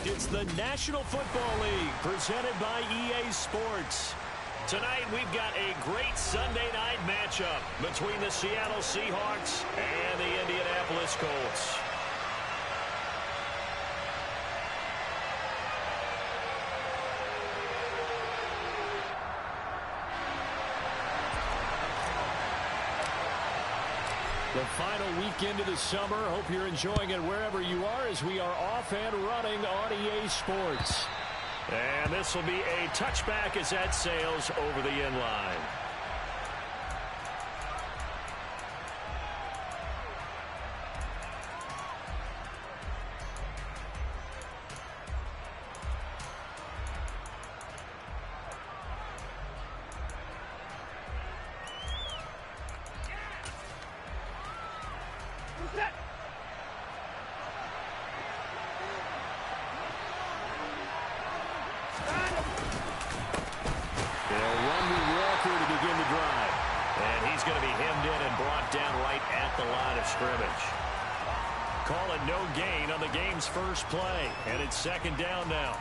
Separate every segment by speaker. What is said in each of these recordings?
Speaker 1: It's the National Football League presented by EA Sports. Tonight we've got a great Sunday night matchup between the Seattle Seahawks and the Indianapolis Colts. The final weekend of the summer. Hope you're enjoying it wherever you are as we are off and running on EA Sports. And this will be a touchback as that sails over the end line. First play, and it's second down now.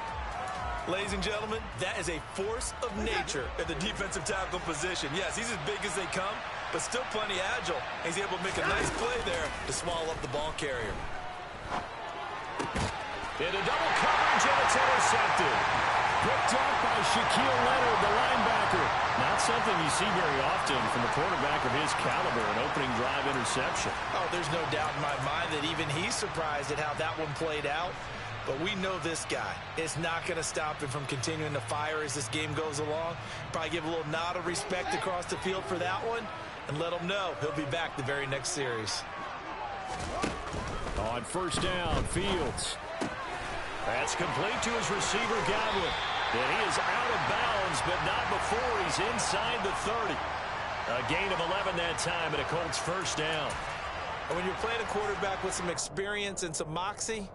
Speaker 2: Ladies and gentlemen, that is a force of nature at the defensive tackle position. Yes, he's as big as they come, but still plenty agile. He's able to make a nice play there to swallow up the ball carrier.
Speaker 1: In a double coverage, and it's intercepted. Picked off by Shaquille Leonard, the linebacker. Not something you see very often from a quarterback of his caliber, an opening drive interception.
Speaker 2: Oh, there's no doubt in my mind that even he's surprised at how that one played out. But we know this guy is not going to stop him from continuing to fire as this game goes along. Probably give a little nod of respect across the field for that one and let him know he'll be back the very next series.
Speaker 1: On first down, Fields. That's complete to his receiver, Godwin. And he is out of bounds, but not before he's inside the 30. A gain of 11 that time, and a Colts first down.
Speaker 2: And when you're playing a quarterback with some experience and some moxie,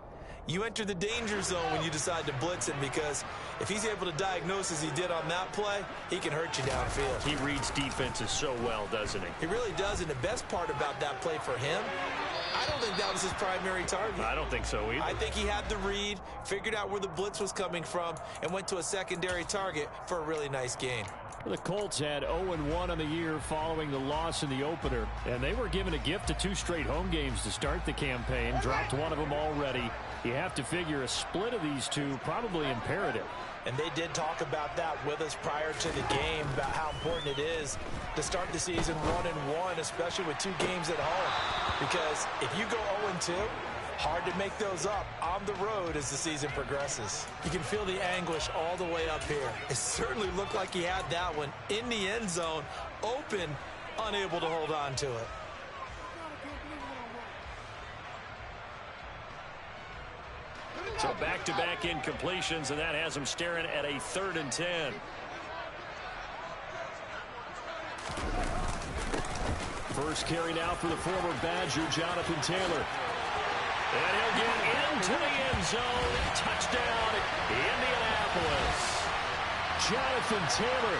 Speaker 2: you enter the danger zone when you decide to blitz him, because if he's able to diagnose as he did on that play, he can hurt you downfield.
Speaker 1: He reads defenses so well, doesn't he?
Speaker 2: He really does, and the best part about that play for him, I don't think that was his primary target.
Speaker 1: I don't think so either.
Speaker 2: I think he had the read, figured out where the blitz was coming from, and went to a secondary target for a really nice game.
Speaker 1: The Colts had 0-1 on the year following the loss in the opener, and they were given a gift of 2 straight home games to start the campaign. Dropped one of them already. You have to figure a split of these two probably imperative.
Speaker 2: And they did talk about that with us prior to the game, about how important it is to start the season 1-1, especially with 2 games at home. Because if you go 0-2, hard to make those up on the road as the season progresses. You can feel the anguish all the way up here. It certainly looked like he had that one in the end zone, open, unable to hold on to it.
Speaker 1: So back-to-back incompletions, and that has him staring at a 3rd and 10. First carry now for the former Badger, Jonathan Taylor. And he'll get into the end zone. Touchdown, Indianapolis. Jonathan Taylor,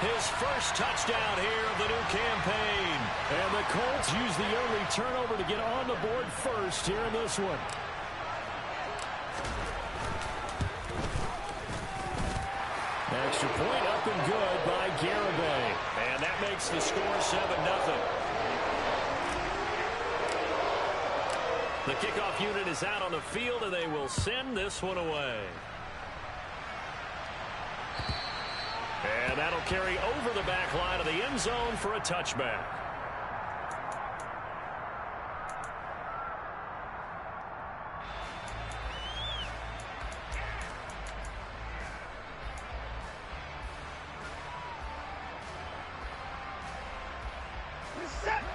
Speaker 1: his first touchdown here of the new campaign. And the Colts use the early turnover to get on the board first here in this one. Extra point up and good by Garibay. And that makes the score 7-0. The kickoff unit is out on the field, and they will send this one away. And that'll carry over the back line of the end zone for a touchback.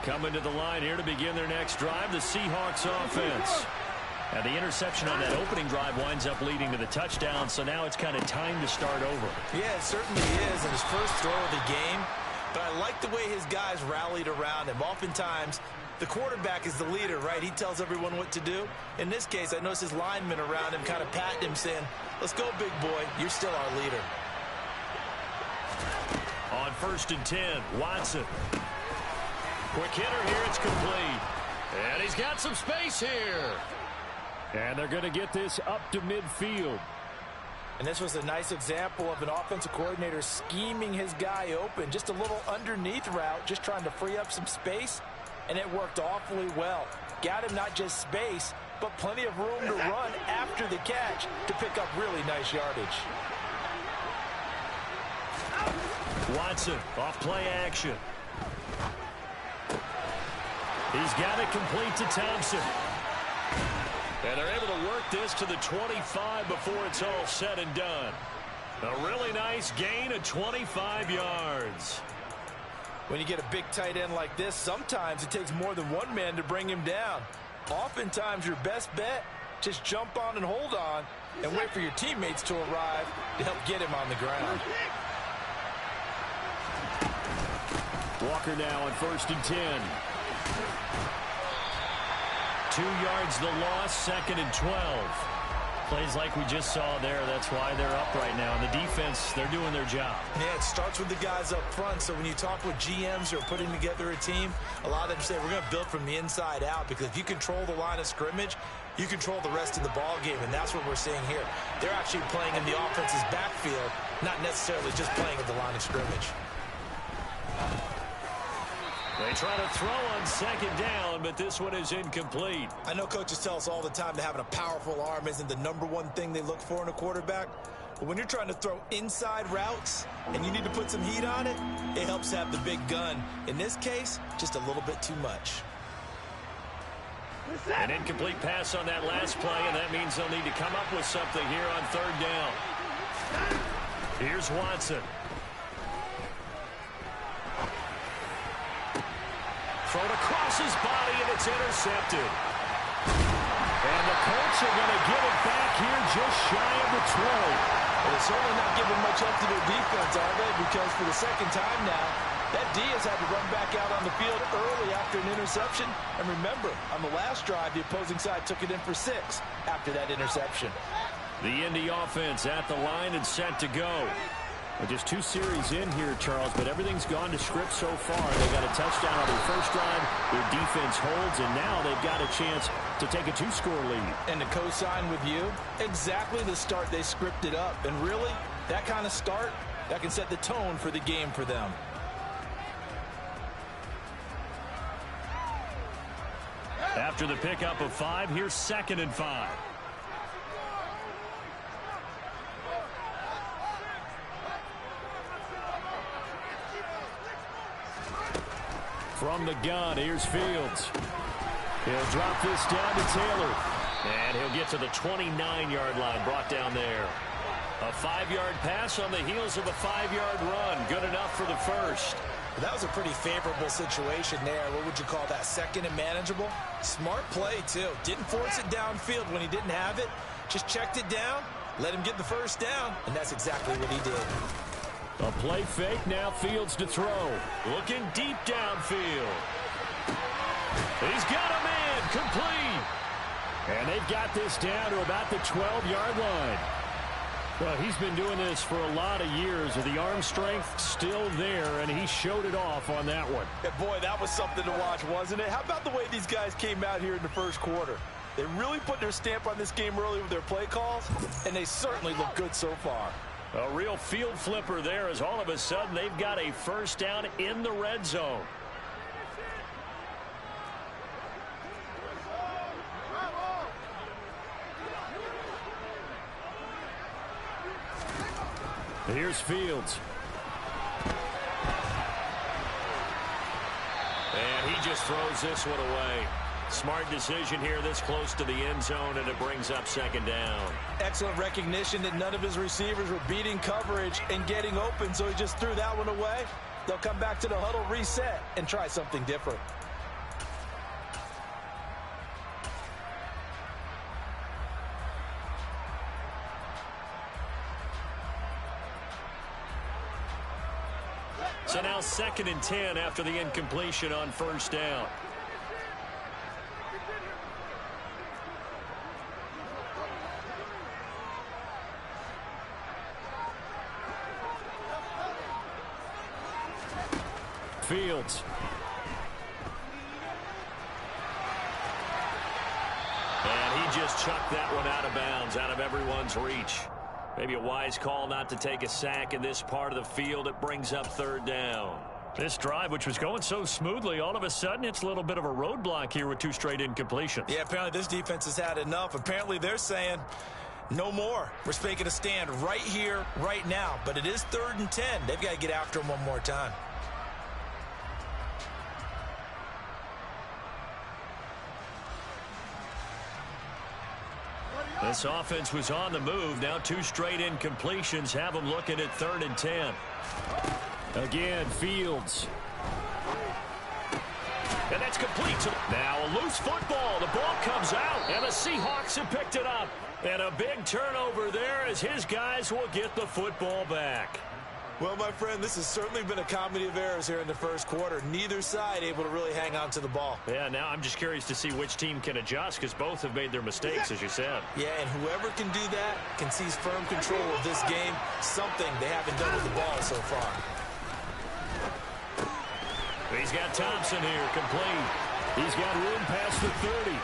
Speaker 1: Coming to the line here to begin their next drive, the Seahawks offense. And the interception on that opening drive winds up leading to the touchdown, so now it's kind of time to start over.
Speaker 2: Yeah, it certainly is, in his first throw of the game. But I like the way his guys rallied around him. Oftentimes, the quarterback is the leader, right? He tells everyone what to do. In this case, I noticed his linemen around him kind of patting him, saying, "Let's go, big boy. You're still our leader."
Speaker 1: On 1st and 10, Watson. Quick hitter here, it's complete. And he's got some space here. And they're going to get this up to midfield.
Speaker 2: And this was a nice example of an offensive coordinator scheming his guy open. Just a little underneath route, just trying to free up some space. And it worked awfully well. Got him not just space, but plenty of room to run after the catch to pick up really nice yardage.
Speaker 1: Watson off play action. He's got it complete to Thompson. And they're able to work this to the 25 before it's all said and done. A really nice gain of 25 yards.
Speaker 2: When you get a big tight end like this, sometimes it takes more than one man to bring him down. Oftentimes, your best bet, just jump on and hold on and wait for your teammates to arrive to help get him on the ground.
Speaker 1: Walker now on 1st and 10. 2 yards the loss, 2nd and 12. Plays like we just saw there. That's why they're up right now. And the defense, they're doing their job.
Speaker 2: Yeah, it starts with the guys up front. So when you talk with GMs who are putting together a team, a lot of them say we're going to build from the inside out, because if you control the line of scrimmage, you control the rest of the ball game, and that's what we're seeing here. They're actually playing in the offense's backfield, not necessarily just playing at the line of scrimmage.
Speaker 1: They try to throw on 2nd down, but this one is incomplete.
Speaker 2: I know coaches tell us all the time that having a powerful arm isn't the #1 thing they look for in a quarterback. But when you're trying to throw inside routes and you need to put some heat on it, it helps to have the big gun. In this case, just a little bit too much.
Speaker 1: An incomplete pass on that last play, and that means they'll need to come up with something here on 3rd down. Here's Watson. Thrown across his body, and it's intercepted. And the Colts are going to get it back here just shy of the 20.
Speaker 2: Well, they're certainly not giving much help to their defense, are they? Because for the 2nd time now, that D has had to run back out on the field early after an interception. And remember, on the last drive, the opposing side took it in for 6 after that interception.
Speaker 1: The Indy offense at the line and set to go. Well, just 2 series in here, Charles, but everything's gone to script so far. They got a touchdown on their first drive. Their defense holds, and now they've got a chance to take a 2-score lead.
Speaker 2: And to co-sign with you, exactly the start they scripted up. And really, that kind of start, that can set the tone for the game for them.
Speaker 1: After the pickup of 5, here's 2nd and 5. From the gun, here's Fields. He'll drop this down to Taylor. And he'll get to the 29-yard line, brought down there. A 5-yard pass on the heels of a 5-yard run. Good enough for the first.
Speaker 2: That was a pretty favorable situation there. What would you call that? 2nd and manageable? Smart play, too. Didn't force it downfield when he didn't have it. Just checked it down, let him get the first down, and that's exactly what he did.
Speaker 1: A play fake, now Fields to throw. Looking deep downfield. He's got a man, complete. And they've got this down to about the 12-yard line. Well, he's been doing this for a lot of years. The arm strength still there, and he showed it off on that one.
Speaker 2: And boy, that was something to watch, wasn't it? How about the way these guys came out here in the first quarter? They really put their stamp on this game early with their play calls, and they certainly look good so far.
Speaker 1: A real field flipper there, as all of a sudden they've got a first down in the red zone. Here's Fields. And he just throws this one away. Smart decision here this close to the end zone, and it brings up 2nd down.
Speaker 2: Excellent recognition that none of his receivers were beating coverage and getting open, so he just threw that one away. They'll come back to the huddle, reset, and try something different.
Speaker 1: So now 2nd and 10 after the incompletion on first down. Fields. And he just chucked that one out of bounds, out of everyone's reach. Maybe a wise call not to take a sack in this part of the field. It brings up third down.
Speaker 3: This drive, which was going so smoothly, all of a sudden it's a little bit of a roadblock here with 2 straight incompletions.
Speaker 2: Yeah, apparently this defense has had enough. Apparently they're saying no more. We're making a stand right here, right now. But it is 3rd and 10. They've got to get after him one more time.
Speaker 3: This offense was on the move. Now 2 straight incompletions have them looking at 3rd and 10. Again, Fields. And that's complete. Now a loose football. The ball comes out, and the Seahawks have picked it up. And a big turnover there as his guys will get the football back.
Speaker 2: Well, my friend, this has certainly been a comedy of errors here in the first quarter. Neither side able to really hang on to the ball.
Speaker 3: Yeah, now I'm just curious to see which team can adjust because both have made their mistakes, as you said.
Speaker 2: Yeah, and whoever can do that can seize firm control of this game, something they haven't done with the ball so far.
Speaker 3: He's got Thompson here, complete. He's got room past the 30.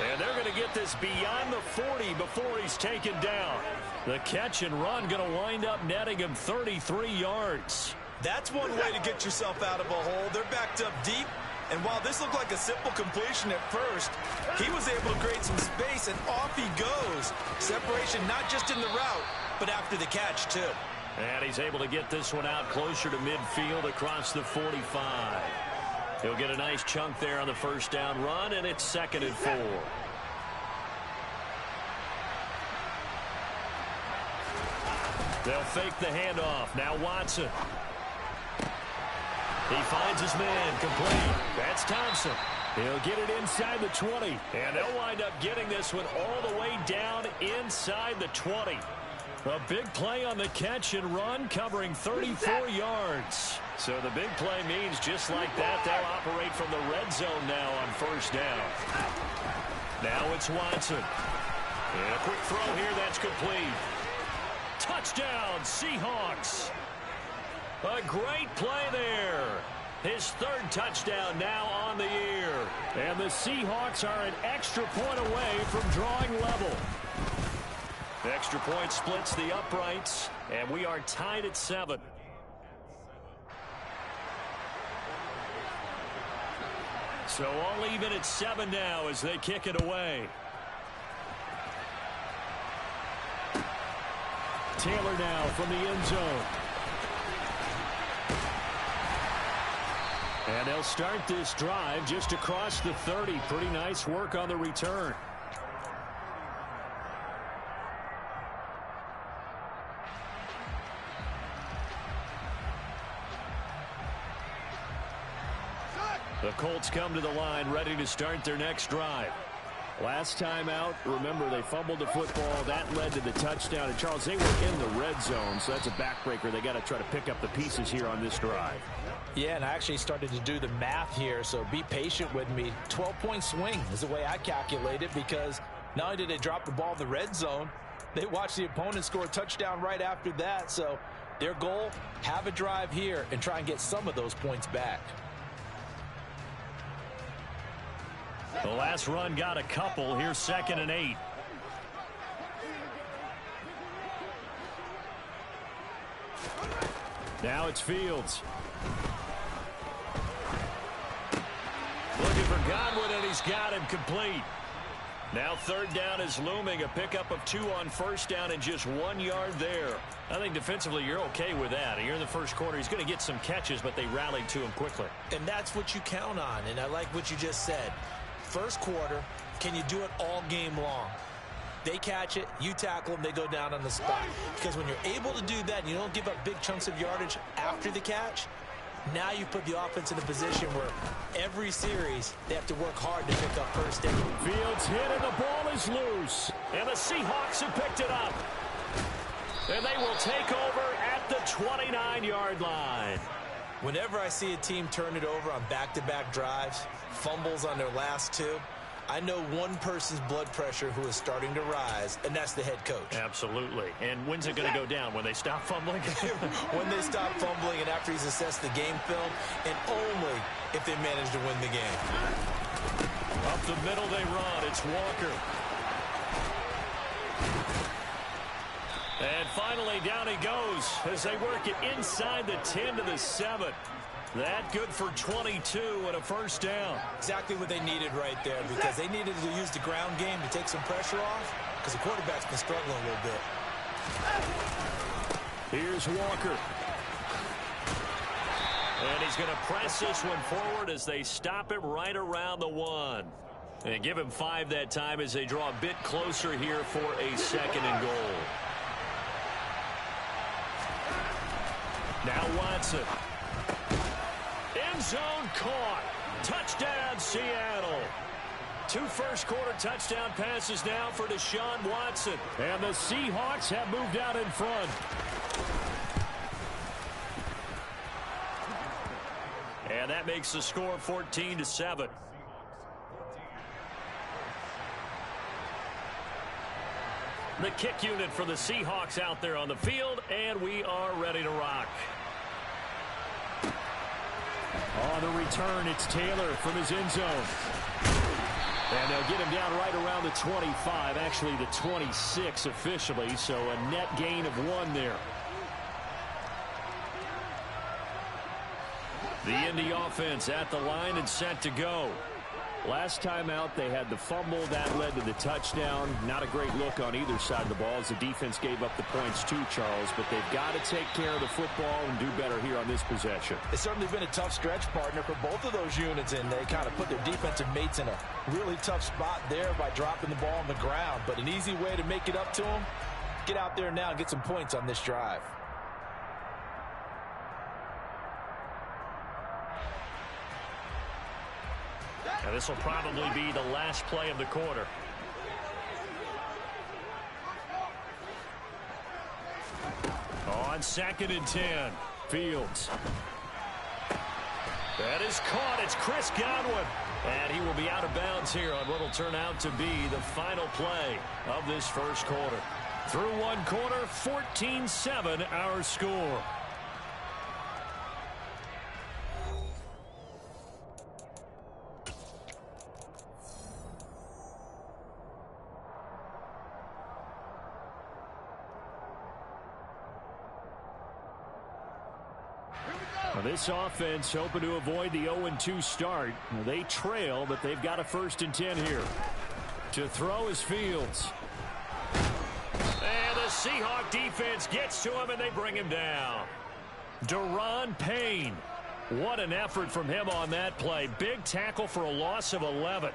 Speaker 3: And they're going to get this beyond the 40 before he's taken down. The catch and run going to wind up netting him 33 yards.
Speaker 2: That's one way to get yourself out of a hole. They're backed up deep, and while this looked like a simple completion at first, he was able to create some space, and off he goes. Separation not just in the route, but after the catch, too.
Speaker 3: And he's able to get this one out closer to midfield across the 45. He'll get a nice chunk there on the first down run, and it's 2nd and 4. They'll fake the handoff. Now Watson. He finds his man, complete. That's Thompson. He'll get it inside the 20. And they'll wind up getting this one all the way down inside the 20. A big play on the catch and run, covering 34 yards. So the big play means just like that, they'll operate from the red zone now on first down. Now it's Watson. And a quick throw here, that's complete. Touchdown, Seahawks. A great play there. His 3rd touchdown now on the year. And the Seahawks are an extra point away from drawing level. The extra point splits the uprights, and we are tied at 7. So all even at 7 now as they kick it away. Taylor now from the end zone. And they'll start this drive just across the 30. Pretty nice work on the return. The Colts come to the line ready to start their next drive. Last time out, remember, they fumbled the football. That led to the touchdown. And, Charles, they were in the red zone, so that's a backbreaker. They got to try to pick up the pieces here on this drive.
Speaker 2: Yeah, and I actually started to do the math here, so be patient with me. 12-point swing is the way I calculate it because not only did they drop the ball in the red zone, they watched the opponent score a touchdown right after that. So their goal, have a drive here and try and get some of those points back.
Speaker 3: The last run got a couple. Here's 2nd and 8. Now it's Fields. Looking for Godwin, and he's got him complete. Now 3rd down is looming. A pickup of 2 on first down and just 1 yard there. I think defensively you're okay with that. Here in the first quarter, he's going to get some catches, but they rallied to him quickly.
Speaker 2: And that's what you count on, and I like what you just said. First quarter, can you do it all game long? They catch it, you tackle them, they go down on the spot. Because when you're able to do that and you don't give up big chunks of yardage after the catch, now you put the offense in a position where every series they have to work hard to pick up first down.
Speaker 3: Fields hit and the ball is loose. And the Seahawks have picked it up. And they will take over at the 29-yard line.
Speaker 2: Whenever I see a team turn it over on back-to-back drives, fumbles on their last 2, I know one person's blood pressure who is starting to rise, and that's the head coach.
Speaker 3: Absolutely. And when's it going to go down? When they stop fumbling?
Speaker 2: When they stop fumbling and after he's assessed the game film, and only if they manage to win the game.
Speaker 3: Up the middle they run. It's Walker. And finally, down he goes as they work it inside the 10 to the 7. That good for 22 and a first down.
Speaker 2: Exactly what they needed right there, because they needed to use the ground game to take some pressure off, because the quarterback's been struggling a little bit.
Speaker 3: Here's Walker. And he's going to press this one forward as they stop him right around the 1. And give him 5 that time as they draw a bit closer here for a second and goal. Now Watson. End zone caught. Touchdown, Seattle. 2 first-quarter touchdown passes now for Deshaun Watson. And the Seahawks have moved out in front. And that makes the score 14-7. The kick unit for the Seahawks out there on the field, and we are ready to rock. On the return, it's Taylor from his end zone. And they'll get him down right around the 25, actually the 26 officially, so a net gain of 1 there. The Indy offense at the line and set to go. Last time out, they had the fumble. That led to the touchdown. Not a great look on either side of the ball as the defense gave up the points too, Charles. But they've got to take care of the football and do better here on this possession.
Speaker 2: It's certainly been a tough stretch, partner, for both of those units, and they kind of put their defensive mates in a really tough spot there by dropping the ball on the ground. But an easy way to make it up to them, get out there now and get some points on this drive.
Speaker 3: Now this will probably be the last play of the quarter. On 2nd and 10, Fields. That is caught. It's Chris Godwin. And he will be out of bounds here on what will turn out to be the final play of this first quarter. Through 1 quarter, 14-7 our score. This offense hoping to avoid the 0-2 start. They trail, but they've got a 1st and 10 here. To throw is Fields. And the Seahawk defense gets to him, and they bring him down. Daron Payne. What an effort from him on that play. Big tackle for a loss of 11.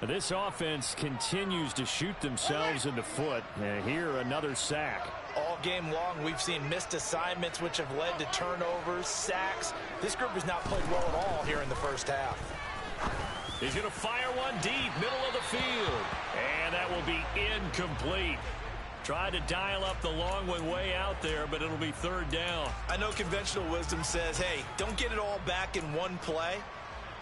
Speaker 3: This offense continues to shoot themselves in the foot. And here, another sack.
Speaker 2: All game long, we've seen missed assignments, which have led to turnovers, sacks. This group has not played well at all here in the first half.
Speaker 3: He's going to fire one deep, middle of the field. And that will be incomplete. Tried to dial up the long one way out there, but it'll be 3rd down.
Speaker 2: I know conventional wisdom says, hey, don't get it all back in one play.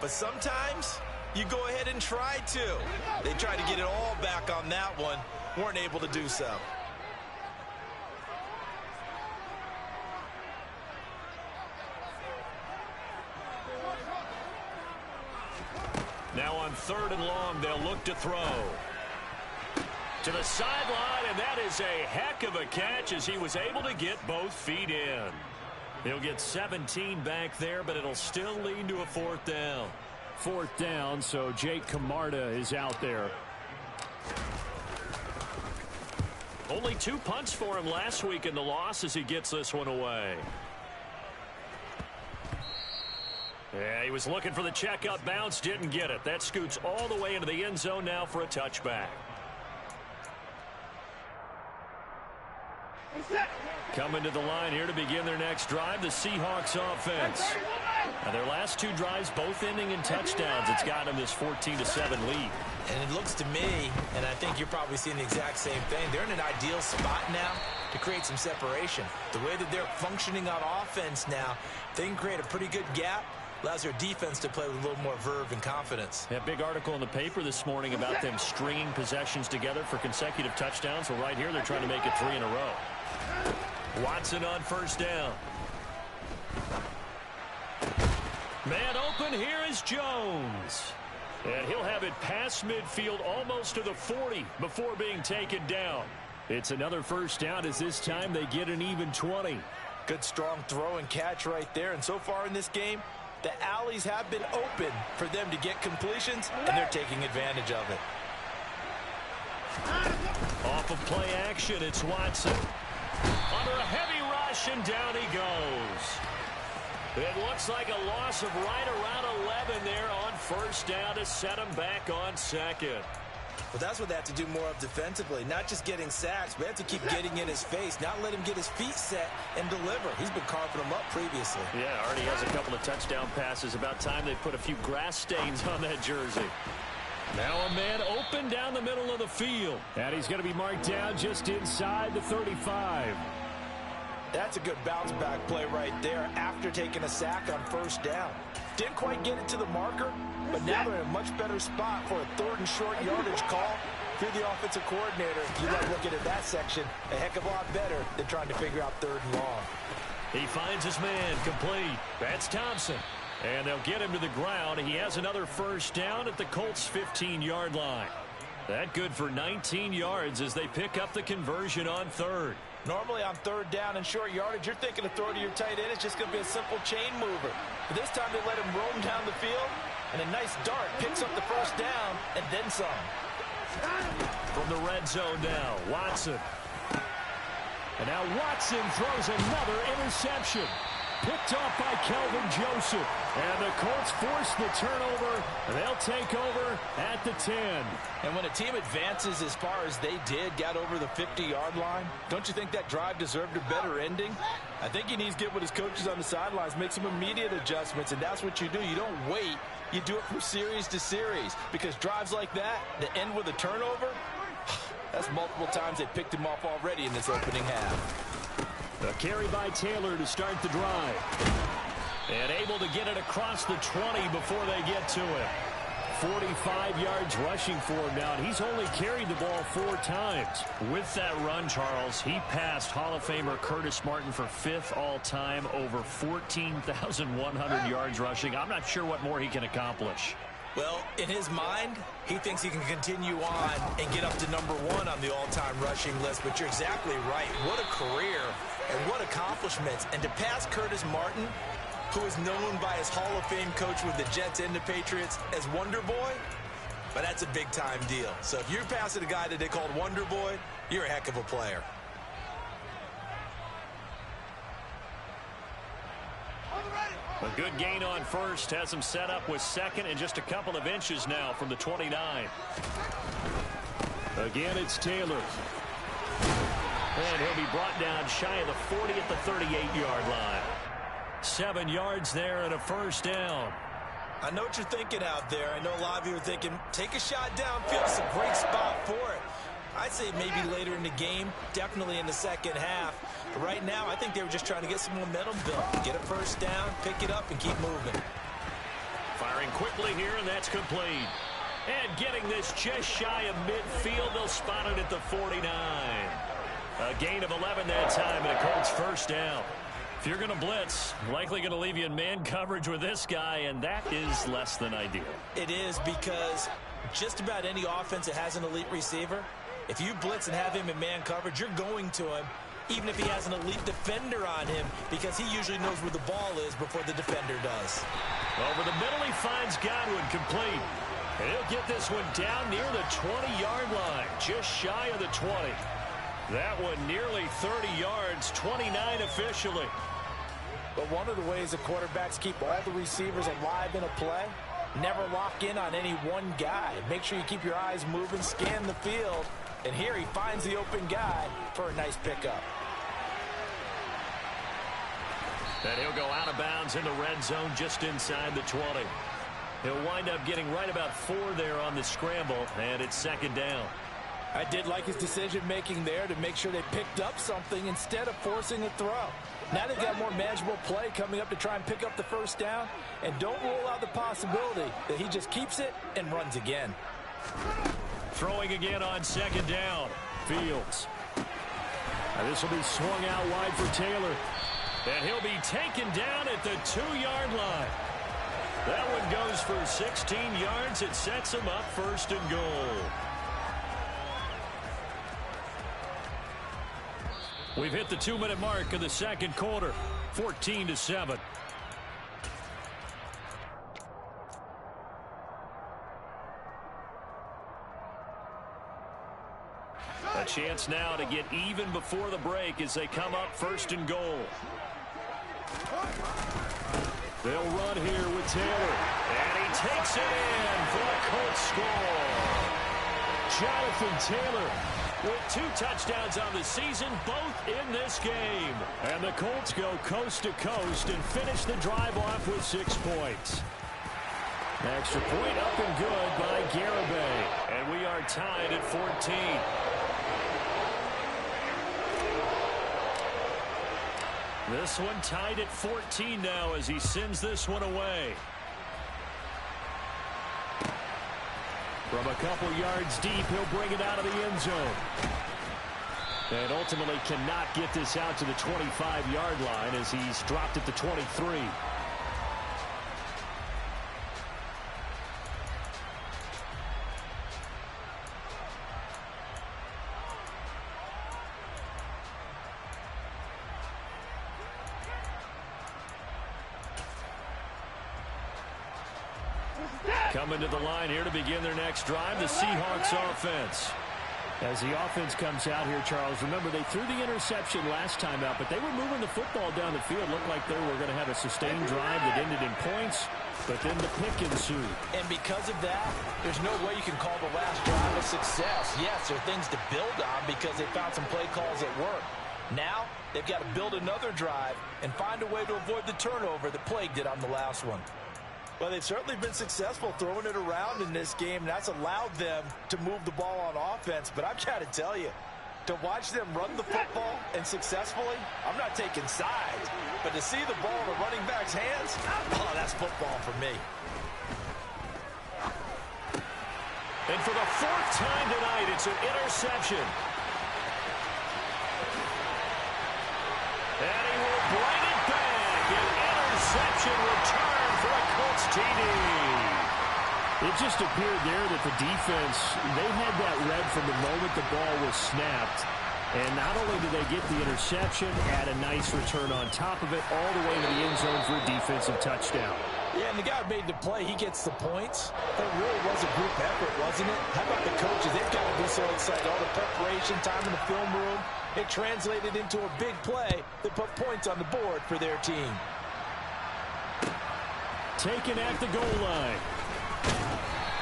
Speaker 2: But sometimes you go ahead and try to. They tried to get it all back on that one. Weren't able to do so.
Speaker 3: Now on 3rd and long, they'll look to throw. To the sideline, and that is a heck of a catch as he was able to get both feet in. He'll get 17 back there, but it'll still lead to a 4th down. 4th down, so Jake Camarda is out there. Only 2 punts for him last week in the loss as he gets this one away. Yeah, he was looking for the checkup bounce, didn't get it. That scoots all the way into the end zone now for a touchback. Coming to the line here to begin their next drive, the Seahawks offense. Now their last 2 drives both ending in touchdowns. It's got them this 14-7 lead.
Speaker 2: And it looks to me, and I think you're probably seeing the exact same thing, they're in an ideal spot now to create some separation. The way that they're functioning on offense now, they can create a pretty good gap. Allows their defense to play with a little more verve and confidence.
Speaker 3: A big article in the paper this morning about them stringing possessions together for consecutive touchdowns. Well, right here, they're trying to make it 3 in a row. Watson on 1st down. Man open, here is Jones. And he'll have it past midfield almost to the 40 before being taken down. It's another first down as this time they get an even 20.
Speaker 2: Good strong throw and catch right there. And so far in this game, the alleys have been open for them to get completions, and they're taking advantage of it.
Speaker 3: Off of play action, it's Watson. Under a heavy rush, and down he goes. It looks like a loss of right around 11 there on first down to set him back on second.
Speaker 2: Well, that's what they have to do more of defensively, not just getting sacks. We have to keep getting in his face, not let him get his feet set and deliver. He's been carving them up previously.
Speaker 3: Yeah, already has a couple of touchdown passes. About time they put a few grass stains on that jersey. Now a man open down the middle of the field. And he's going to be marked down just inside the 35.
Speaker 2: That's a good bounce back play right there after taking a sack on first down. Didn't quite get it to the marker, but now they're in a much better spot for a third and short yardage call. If you're the offensive coordinator, you like looking at that section a heck of a lot better than trying to figure out third and long.
Speaker 3: He finds his man complete. That's Thompson. And they'll get him to the ground. He has another first down at the Colts' 15-yard line. That good for 19 yards as they pick up the conversion on third.
Speaker 2: Normally on third down and short yardage, you're thinking to throw to your tight end. It's just going to be a simple chain mover. But this time they let him roam down the field, and a nice dart picks up the first down and then some.
Speaker 3: From the red zone now, Watson. And now Watson throws another interception. Picked off by Kelvin Joseph. And the Colts force the turnover. They'll take over at the 10.
Speaker 2: And when a team advances as far as they did, got over the 50-yard line, don't you think that drive deserved a better ending? I think he needs to get with his coaches on the sidelines, make some immediate adjustments, and that's what you do. You don't wait. You do it from series to series, because drives like that end with a turnover, that's multiple times they picked him off already in this opening half.
Speaker 3: A carry by Taylor to start the drive. And able to get it across the 20 before they get to it. 45 yards rushing for him now. And he's only carried the ball 4 times. With that run, Charles, he passed Hall of Famer Curtis Martin for 5th all-time, over 14,100 yards rushing. I'm not sure what more he can accomplish.
Speaker 2: Well, in his mind, he thinks he can continue on and get up to number 1 on the all-time rushing list. But you're exactly right. What a career and what accomplishments. And to pass Curtis Martin, who is known by his Hall of Fame coach with the Jets and the Patriots as Wonder Boy, but that's a big-time deal. So if you're passing a guy that they called Wonder Boy, you're a heck of a player.
Speaker 3: A good gain on first has him set up with second and just a couple of inches now from the 29. Again, it's Taylor. And he'll be brought down shy of the 40 at the 38-yard line. 7 yards there and a first down.
Speaker 2: I know what you're thinking out there. I know a lot of you are thinking, take a shot downfield. It's a great spot for it. I'd say maybe later in the game, definitely in the second half. But right now, I think they were just trying to get some momentum built. Get a first down, pick it up, and keep moving.
Speaker 3: Firing quickly here, and that's complete. And getting this just shy of midfield, they'll spot it at the 49. A gain of 11 that time, and a Colts first down. If you're going to blitz, likely going to leave you in man coverage with this guy, and that is less than ideal.
Speaker 2: It is, because just about any offense that has an elite receiver, if you blitz and have him in man coverage, you're going to him, even if he has an elite defender on him, because he usually knows where the ball is before the defender does.
Speaker 3: Over the middle, he finds Godwin complete. And he'll get this one down near the 20-yard line, just shy of the 20. That one nearly 30 yards, 29 officially.
Speaker 2: But one of the ways the quarterbacks keep all the receivers alive in a play, never lock in on any one guy. Make sure you keep your eyes moving, scan the field, and here he finds the open guy for a nice pickup.
Speaker 3: And he'll go out of bounds in the red zone just inside the 20. He'll wind up getting right about 4 there on the scramble, and it's second down.
Speaker 2: I did like his decision-making there to make sure they picked up something instead of forcing a throw. Now they've got more manageable play coming up to try and pick up the first down, and don't rule out the possibility that he just keeps it and runs again.
Speaker 3: Throwing again on second down. Fields. And this will be swung out wide for Taylor. And he'll be taken down at the 2-yard line. That one goes for 16 yards. It sets him up first and goal. We've hit the 2-minute mark of the second quarter. 14-7. A chance now to get even before the break as they come up first and goal. They'll run here with Taylor. And he takes it in for a Colts score. Jonathan Taylor with 2 touchdowns on the season, both in this game. And the Colts go coast to coast and finish the drive off with 6 points. Extra point up and good by Garibay. And we are tied at 14. This one tied at 14 now as he sends this one away. From a couple yards deep, he'll bring it out of the end zone. And ultimately cannot get this out to the 25-yard line as he's dropped at the 23. Coming to the line here to begin their next drive, the Seahawks offense. As the offense comes out here, Charles, remember they threw the interception last time out, but they were moving the football down the field. Looked like they were going to have a sustained drive that ended in points, but then the pick ensued.
Speaker 2: And because of that, there's no way you can call the last drive a success. Yes, there are things to build on because they found some play calls that work. Now, they've got to build another drive and find a way to avoid the turnover that plagued it on the last one. Well, they've certainly been successful throwing it around in this game. That's allowed them to move the ball on offense. But I've got to tell you, to watch them run the football and successfully, I'm not taking sides. But to see the ball in the running back's hands, oh, that's football for me.
Speaker 3: And for the 4th time tonight, it's an interception. And he will bring it back. An interception return for a Colts TD. It just appeared there that the defense, they had that read from the moment the ball was snapped. And not only did they get the interception, add a nice return on top of it, all the way to the end zone for a defensive touchdown.
Speaker 2: Yeah, and the guy who made the play, he gets the points. That really was a group effort, wasn't it? How about the coaches? They've got to be so excited. All the preparation, time in the film room, it translated into a big play that put points on the board for their team.
Speaker 3: Taken at the goal line.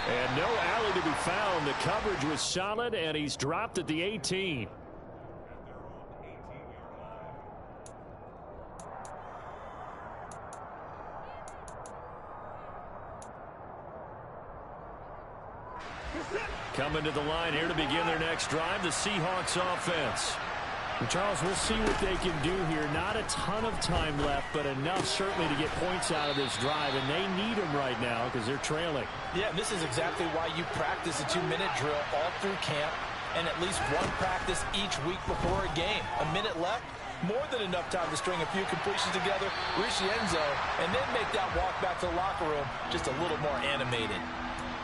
Speaker 3: And no alley to be found. The coverage was solid, and he's dropped at the 18. Coming to the line here to begin their next drive, the Seahawks offense. And Charles, we'll see what they can do here. Not a ton of time left, but enough certainly to get points out of this drive, and they need them right now because they're trailing.
Speaker 2: Yeah, this is exactly why you practice a 2-minute drill all through camp and at least one practice each week before a game. A minute left, more than enough time to string a few completions together, reach the end zone, and then make that walk back to the locker room just a little more animated.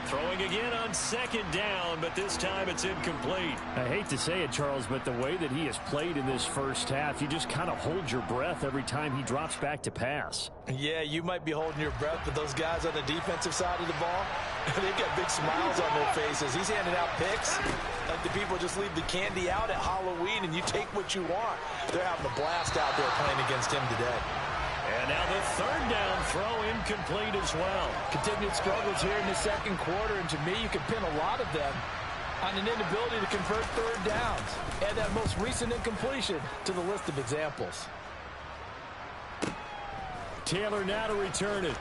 Speaker 3: Throwing again on 2nd down, but this time it's incomplete. I hate to say it, Charles, but the way that he has played in this first half, you just kind of hold your breath every time he drops back to pass.
Speaker 2: Yeah, you might be holding your breath, but those guys on the defensive side of the ball, they've got big smiles on their faces. He's handing out picks like the people just leave the candy out at Halloween and you take what you want. They're having a blast out there playing against him today.
Speaker 3: And now the 3rd down throw incomplete as well.
Speaker 2: Continued struggles here in the second quarter, and to me, you can pin a lot of them on an inability to convert 3rd downs. Add that most recent incompletion to the list of examples.
Speaker 3: Taylor now to return it.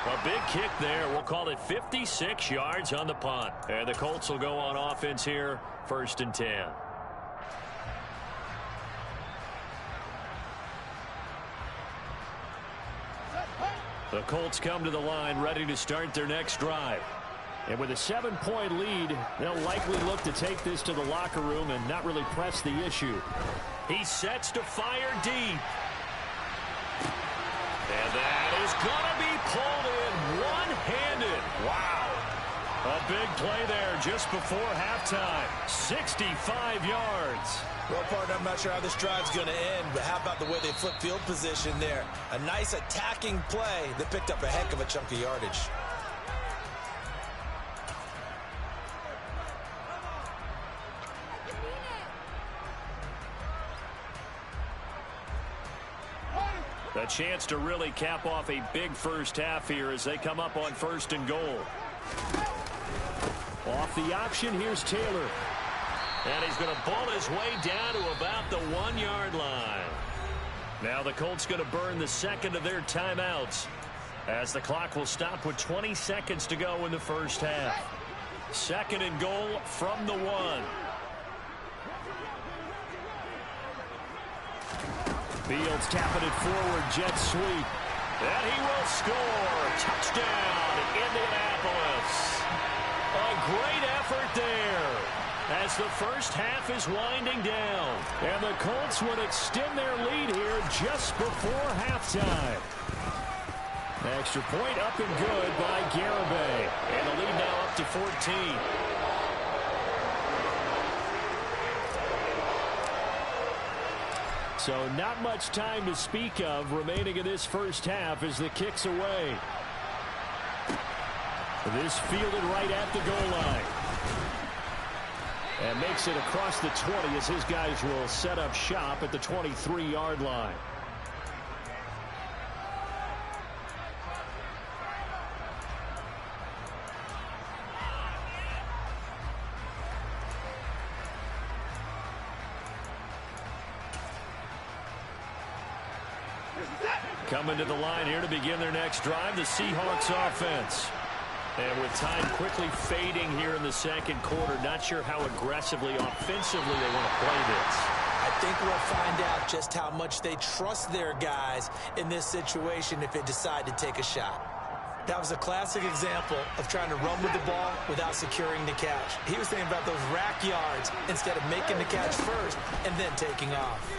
Speaker 3: A big kick there. We'll call it 56 yards on the punt. And the Colts will go on offense here, 1st and 10. The Colts come to the line ready to start their next drive. And with a 7-point lead, they'll likely look to take this to the locker room and not really press the issue. He sets to fire deep. And that is going to be pulled in one-handed. Wow. A big play there just before halftime. 65 yards.
Speaker 2: Well, partner, I'm not sure how this drive's going to end, but how about the way they flip field position there? A nice attacking play that picked up a heck of a chunk of yardage.
Speaker 3: A chance to really cap off a big first half here as they come up on 1st and goal. Off the option, here's Taylor. And he's going to bull his way down to about the 1-yard line. Now the Colts going to burn the second of their timeouts as the clock will stop with 20 seconds to go in the first half. 2nd and goal from the 1. Fields tapping it forward, jet sweep. And he will score. Touchdown, Indianapolis. A great effort there as the first half is winding down. And the Colts would extend their lead here just before halftime. Extra point up and good by Garibay. And the lead now up to 14. So not much time to speak of remaining in this first half as the kick's away. This fielded right at the goal line. And makes it across the 20 as his guys will set up shop at the 23-yard line. Coming to the line here to begin their next drive, the Seahawks offense. And with time quickly fading here in the second quarter, not sure how aggressively, offensively they want to play this.
Speaker 2: I think we'll find out just how much they trust their guys in this situation if they decide to take a shot. That was a classic example of trying to run with the ball without securing the catch. He was thinking about those rack yards instead of making the catch first and then taking off.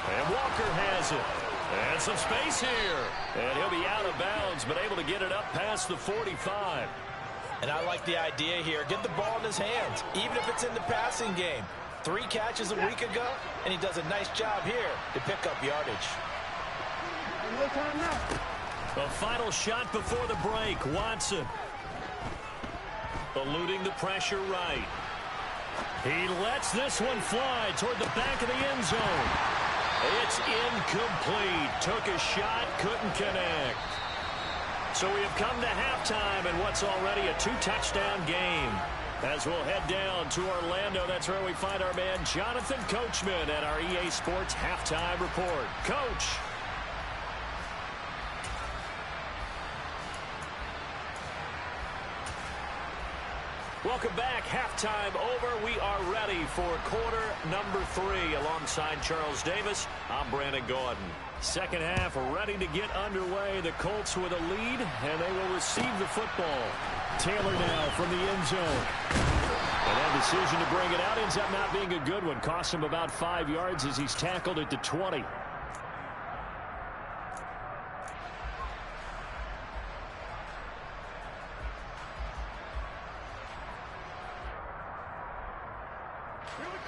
Speaker 3: And Walker has it. And some space here. And he'll be out of bounds, but able to get it up past the 45.
Speaker 2: And I like the idea here. Get the ball in his hands, even if it's in the passing game. 3 catches a week ago, and he does a nice job here to pick up yardage.
Speaker 3: The final shot before the break. Watson eluding the pressure right. He lets this one fly toward the back of the end zone. It's incomplete. Took a shot, couldn't connect. So we have come to halftime in what's already a 2-touchdown game. As we'll head down to Orlando, that's where we find our man Jonathan Coachman at our EA Sports Halftime Report. Coach. Welcome back. Halftime over. We are ready for quarter number 3. Alongside Charles Davis, I'm Brandon Gordon. Second half ready to get underway. The Colts with a lead, and they will receive the football. Taylor now from the end zone. And that decision to bring it out ends up not being a good one. Costs him about 5 yards as he's tackled at the 20.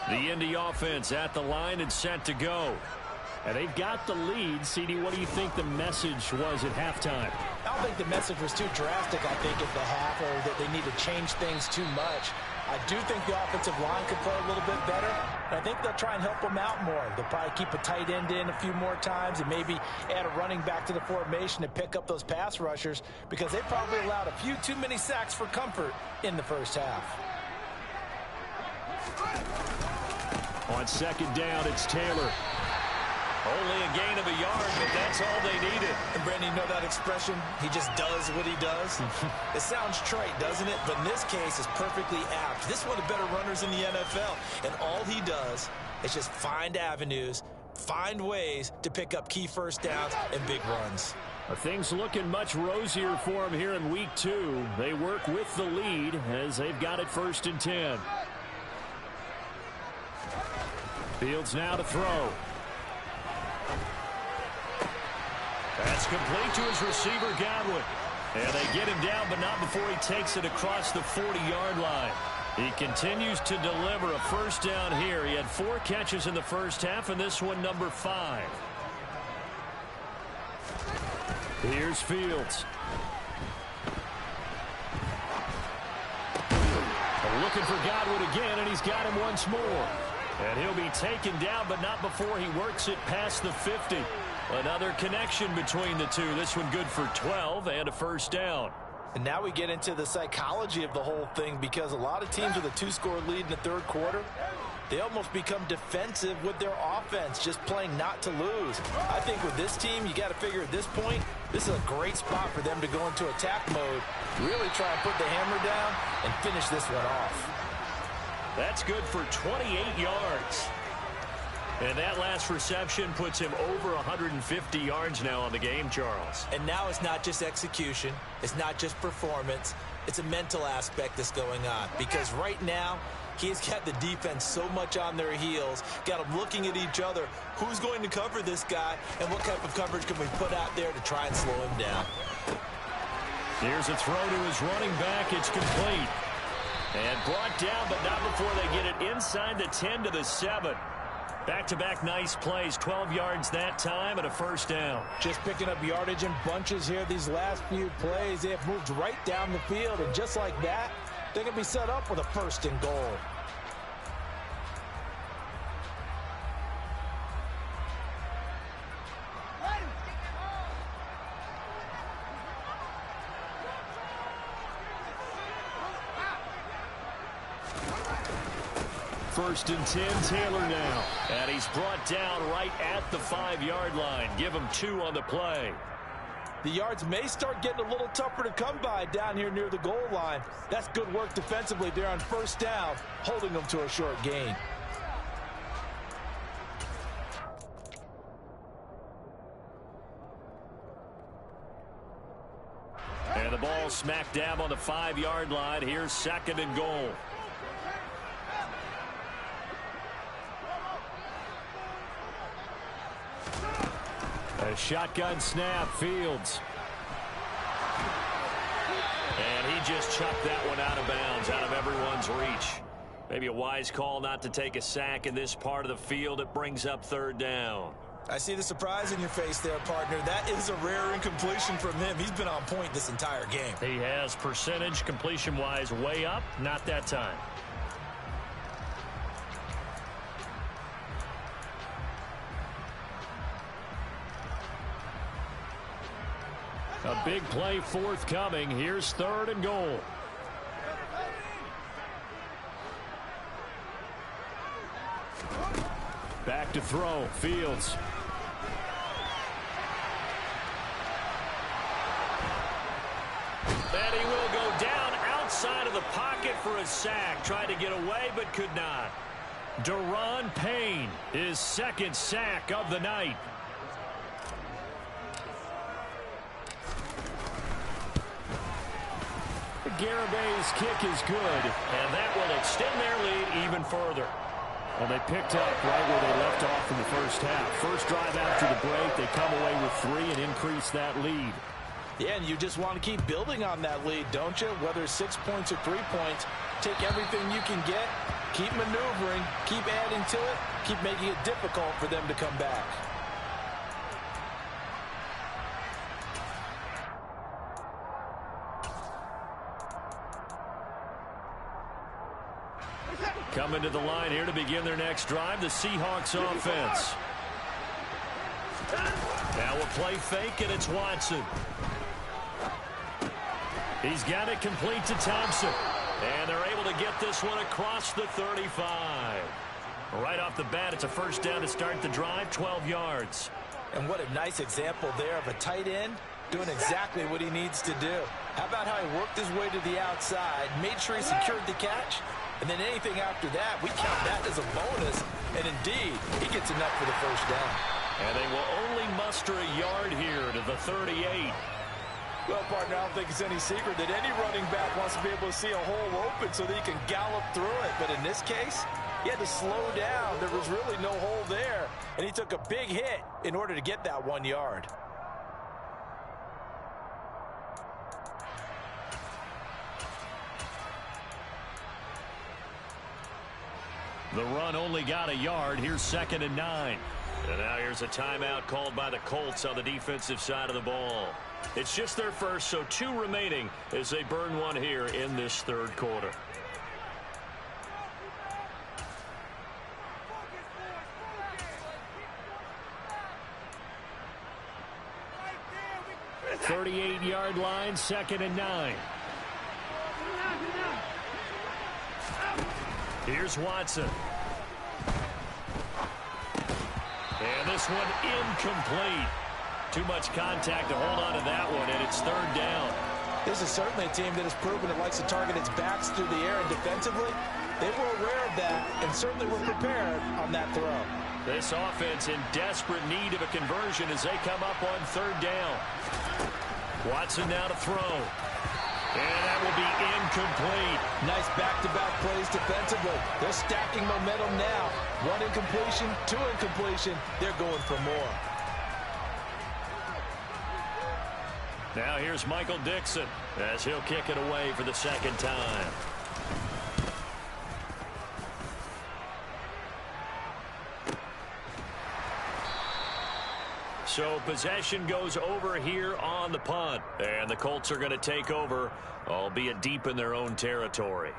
Speaker 3: The Indy offense at the line and set to go. And they've got the lead. CD, what do you think the message was at halftime?
Speaker 2: I don't think the message was too drastic, I think, at the half, or that they need to change things too much. I do think the offensive line could play a little bit better, and I think they'll try and help them out more. They'll probably keep a tight end in a few more times and maybe add a running back to the formation to pick up those pass rushers, because they probably allowed a few too many sacks for comfort in the first half.
Speaker 3: On second down, it's Taylor. Only a gain of a yard, but that's all they needed.
Speaker 2: And Brandon, you know that expression? He just does what he does. It sounds trite, doesn't it? But in this case, it's perfectly apt. This is one of the better runners in the NFL. And all he does is just find avenues, find ways to pick up key first downs and big runs.
Speaker 3: Things looking much rosier for him here in week 2. They work with the lead as they've got it 1st and 10. Fields now to throw. That's complete to his receiver, Godwin. And they get him down, but not before he takes it across the 40-yard line. He continues to deliver a first down here. He had 4 catches in the first half, and this one number 5. Here's Fields. Looking for Godwin again, and he's got him once more. And he'll be taken down, but not before he works it past the 50. Another connection between the two. This one good for 12 and a first down.
Speaker 2: And now we get into the psychology of the whole thing, because a lot of teams with a 2-score lead in the third quarter, they almost become defensive with their offense, just playing not to lose. I think with this team, you got to figure at this point, this is a great spot for them to go into attack mode, really try and put the hammer down and finish this one off.
Speaker 3: That's good for 28 yards. And that last reception puts him over 150 yards now on the game, Charles.
Speaker 2: And now it's not just execution. It's not just performance. It's a mental aspect that's going on. Because right now, he's got the defense so much on their heels, got them looking at each other. Who's going to cover this guy, and what type of coverage can we put out there to try and slow him down?
Speaker 3: Here's a throw to his running back. It's complete. And brought down, but not before they get it inside the 10 to the 7. Back-to-back nice plays, 12 yards that time and a first down.
Speaker 2: Just picking up yardage in bunches here these last few plays. They have moved right down the field, and just like that, they're going to be set up with a first and goal.
Speaker 3: First and 10, Taylor now. And he's brought down right at the 5-yard line. Give him 2 on the play.
Speaker 2: The yards may start getting a little tougher to come by down here near the goal line. That's good work defensively there on first down, holding them to a short gain.
Speaker 3: And the ball smack dab on the 5-yard line. Here's second and goal. A shotgun snap, Fields. And he just chucked that one out of bounds, out of everyone's reach. Maybe a wise call not to take a sack in this part of the field. It brings up third down.
Speaker 2: I see the surprise in your face there, partner. That is a rare incompletion from him. He's been on point this entire game.
Speaker 3: He has percentage completion-wise way up, not that time. A big play forthcoming. Here's third and goal. Back to throw. Fields. And he will go down outside of the pocket for a sack. Tried to get away but could not. Deron Payne, his second sack of the night. Garabay's kick is good, and that will extend their lead even further. Well, they picked up right where they left off in the first half. First drive after the break, they come away with 3 and increase that lead.
Speaker 2: Yeah, and you just want to keep building on that lead, don't you? Whether it's 6 points or 3 points, take everything you can get, keep maneuvering, keep adding to it, keep making it difficult for them to come back.
Speaker 3: Coming to the line here to begin their next drive, the Seahawks offense. Now a play fake, and it's Watson. He's got it complete to Thompson. And they're able to get this one across the 35. Right off the bat, it's a first down to start the drive, 12 yards.
Speaker 2: And what a nice example there of a tight end doing exactly what he needs to do. How about how he worked his way to the outside, made sure he secured the catch, and then anything after that, we count that as a bonus. And indeed, he gets enough for the first down.
Speaker 3: And they will only muster a yard here to the 38.
Speaker 2: Well, partner, I don't think it's any secret that any running back wants to be able to see a hole open so that he can gallop through it. But in this case, he had to slow down. There was really no hole there. And he took a big hit in order to get that 1 yard.
Speaker 3: The run only got a yard. Here's 2nd and 9. And now here's a timeout called by the Colts on the defensive side of the ball. It's just their first, so 2 remaining as they burn one here in this 3rd quarter. The 38-yard line, 2nd and 9. Here's Watson. And this one incomplete. Too much contact to hold on to that one, and it's 3rd down.
Speaker 2: This is certainly a team that has proven it likes to target its backs through the air, and defensively, they were aware of that and certainly were prepared on that throw.
Speaker 3: This offense in desperate need of a conversion as they come up on 3rd down. Watson now to throw. And that will be incomplete.
Speaker 2: Nice back-to-back plays defensively. They're stacking momentum now. 1 incompletion, 2 incompletion. They're going for more.
Speaker 3: Now here's Michael Dixon as he'll kick it away for the 2nd time. So possession goes over here on the punt. And the Colts are going to take over, albeit deep in their own territory.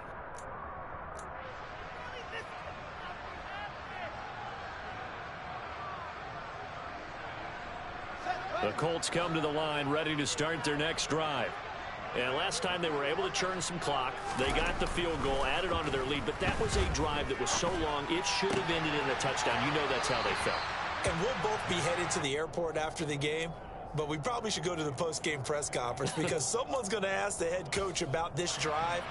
Speaker 3: The Colts come to the line ready to start their next drive. And last time they were able to churn some clock. They got the field goal, added on to their lead. But that was a drive that was so long, it should have ended in a touchdown. You know that's how they felt.
Speaker 2: And we'll both be headed to the airport after the game, but we probably should go to the post-game press conference because someone's going to ask the head coach about this drive,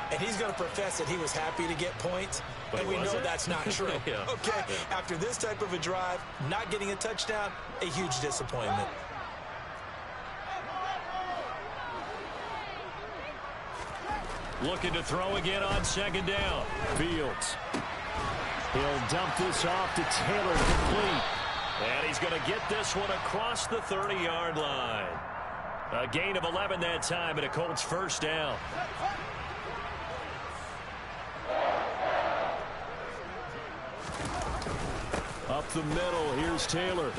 Speaker 2: and he's going to profess that he was happy to get points, and we know that's not true.
Speaker 3: Yeah.
Speaker 2: Okay, after this type of a drive, not getting a touchdown, a huge disappointment.
Speaker 3: Looking to throw again on 2nd down. Fields. He'll dump this off to Taylor, complete. And he's going to get this one across the 30-yard line. A gain of 11 that time, and a Colts 1st down. Up the middle, here's Taylor.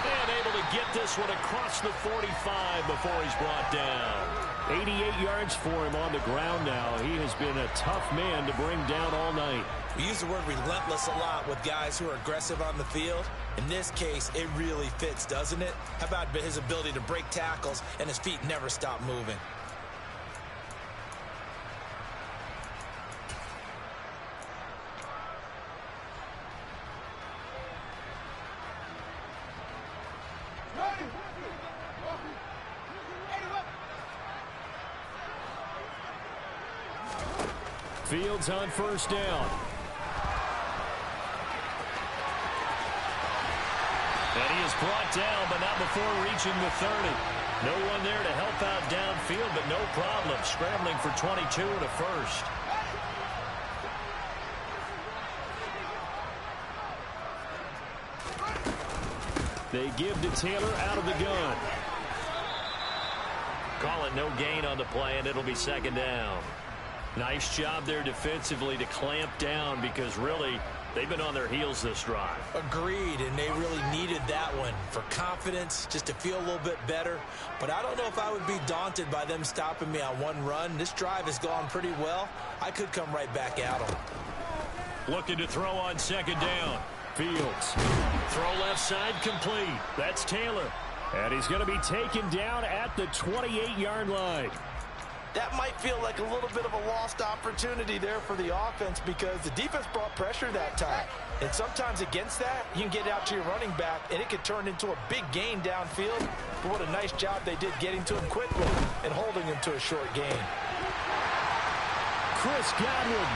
Speaker 3: And able to get this one across the 45 before he's brought down. 88 yards for him on the ground now. He has been a tough man to bring down all night.
Speaker 2: We use the word relentless a lot with guys who are aggressive on the field. In this case, it really fits, doesn't it? How about his ability to break tackles and his feet never stop moving?
Speaker 3: Fields on 1st down. And he is brought down, but not before reaching the 30. No one there to help out downfield, but no problem. Scrambling for 22 and a 1st. They give to Taylor out of the gun. Call it no gain on the play, and it'll be 2nd down. Nice job there defensively to clamp down because really they've been on their heels this drive.
Speaker 2: Agreed, and they really needed that one for confidence, just to feel a little bit better. But I don't know if I would be daunted by them stopping me on one run. This drive has gone pretty well. I could come right back at them.
Speaker 3: Looking to throw on 2nd down. Fields. Throw left side complete. That's Taylor. And he's going to be taken down at the 28-yard line.
Speaker 2: That might feel like a little bit of a lost opportunity there for the offense because the defense brought pressure that time. And sometimes against that, you can get out to your running back, and it could turn into a big gain downfield. But what a nice job they did getting to him quickly and holding him to a short gain.
Speaker 3: Chris Godwin,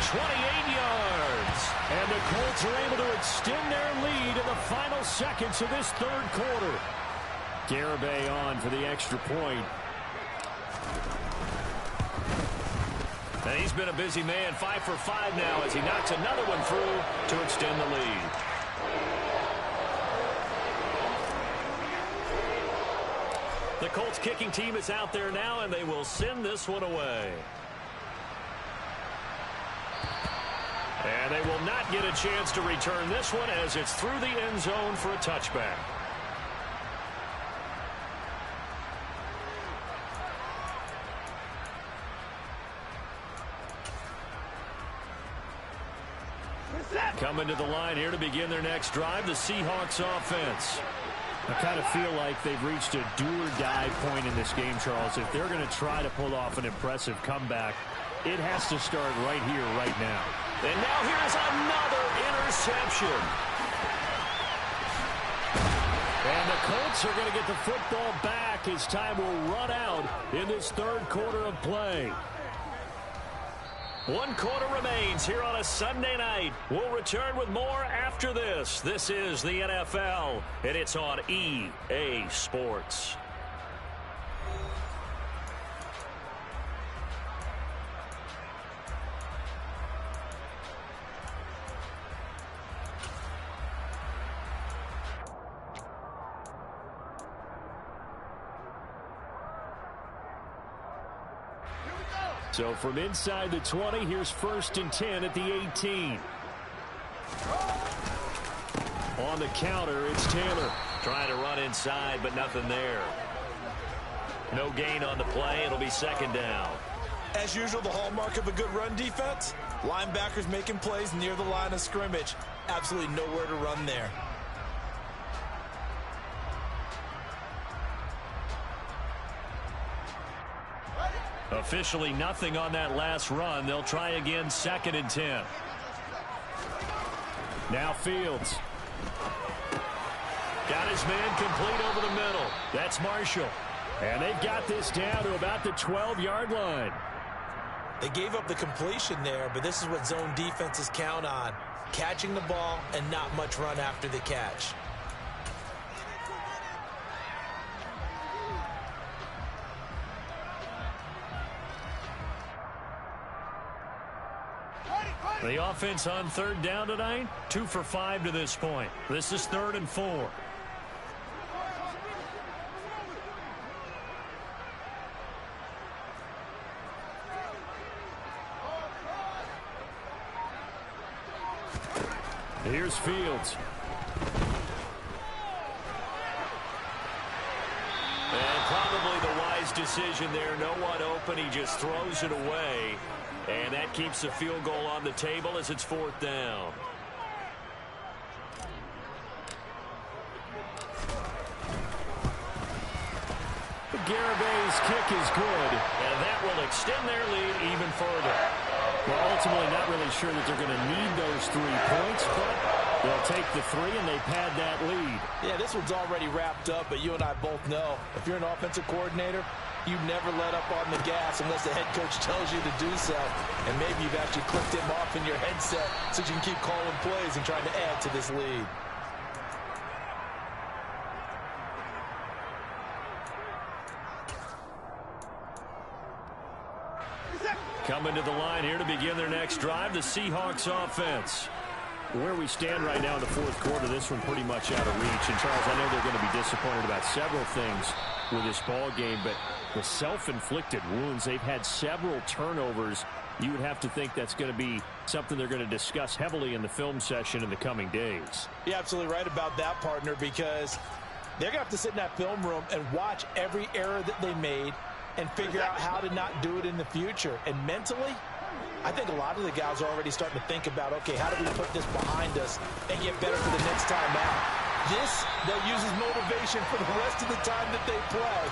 Speaker 3: 28 yards. And the Colts are able to extend their lead in the final seconds of this 3rd quarter. Garibay on for the extra point. And he's been a busy man, 5 for 5 now as he knocks another one through to extend the lead. The Colts kicking team is out there now, and they will send this one away. 2nd and 10 for the Colts. And they will not get a chance to return this one as it's through the end zone for a touchback. Coming to the line here to begin their next drive, the Seahawks offense. I kind of feel like they've reached a do-or-die point in this game, Charles. If they're going to try to pull off an impressive comeback, it has to start right here, right now.
Speaker 1: And now here's another interception.
Speaker 3: And the Colts are going to get the football back as time will run out in this third quarter of play.
Speaker 1: 1 quarter remains here on a Sunday night. We'll return with more after this. This is the NFL, and it's on EA Sports.
Speaker 3: So from inside the 20, here's 1st and 10 at the 18. On the counter, it's Taylor.
Speaker 1: Trying to run inside, but nothing there. No gain on the play. It'll be 2nd down.
Speaker 2: As usual, the hallmark of a good run defense, linebackers making plays near the line of scrimmage. Absolutely nowhere to run there.
Speaker 3: Officially nothing on that last run. They'll try again, 2nd and 10. Now Fields. Got his man complete over the middle. That's Marshall. And they've got this down to about the 12-yard line.
Speaker 2: They gave up the completion there, but this is what zone defenses count on. Catching the ball and not much run after the catch.
Speaker 3: The offense on 3rd down tonight, 2 for 5 to this point. This is 3rd and 4. Here's Fields.
Speaker 1: And probably the wise decision there. No one open. He just throws it away. And that keeps the field goal on the table as it's 4th down.
Speaker 3: Garabay's kick is good.
Speaker 1: And that will extend their lead even further.
Speaker 3: Well, ultimately not really sure that they're going to need those 3 points, but they'll take the 3 and they pad that lead.
Speaker 2: Yeah, this one's already wrapped up, but you and I both know if you're an offensive coordinator, you never let up on the gas unless the head coach tells you to do so. And maybe you've actually clicked him off in your headset so you can keep calling plays and trying to add to this lead.
Speaker 3: Coming to the line here to begin their next drive, the Seahawks offense. Where we stand right now in the 4th quarter, this one pretty much out of reach. And, Charles, I know they're going to be disappointed about several things with this ball game, but the self-inflicted wounds, they've had several turnovers. You would have to think that's going to be something they're going to discuss heavily in the film session in the coming days.
Speaker 2: You're absolutely right about that, partner, because they're going to have to sit in that film room and watch every error that they made and figure out how to not do it in the future. And mentally, I think a lot of the guys are already starting to think about, okay, how do we put this behind us and get better for the next time out? This, they'll use as motivation for the rest of the time that they play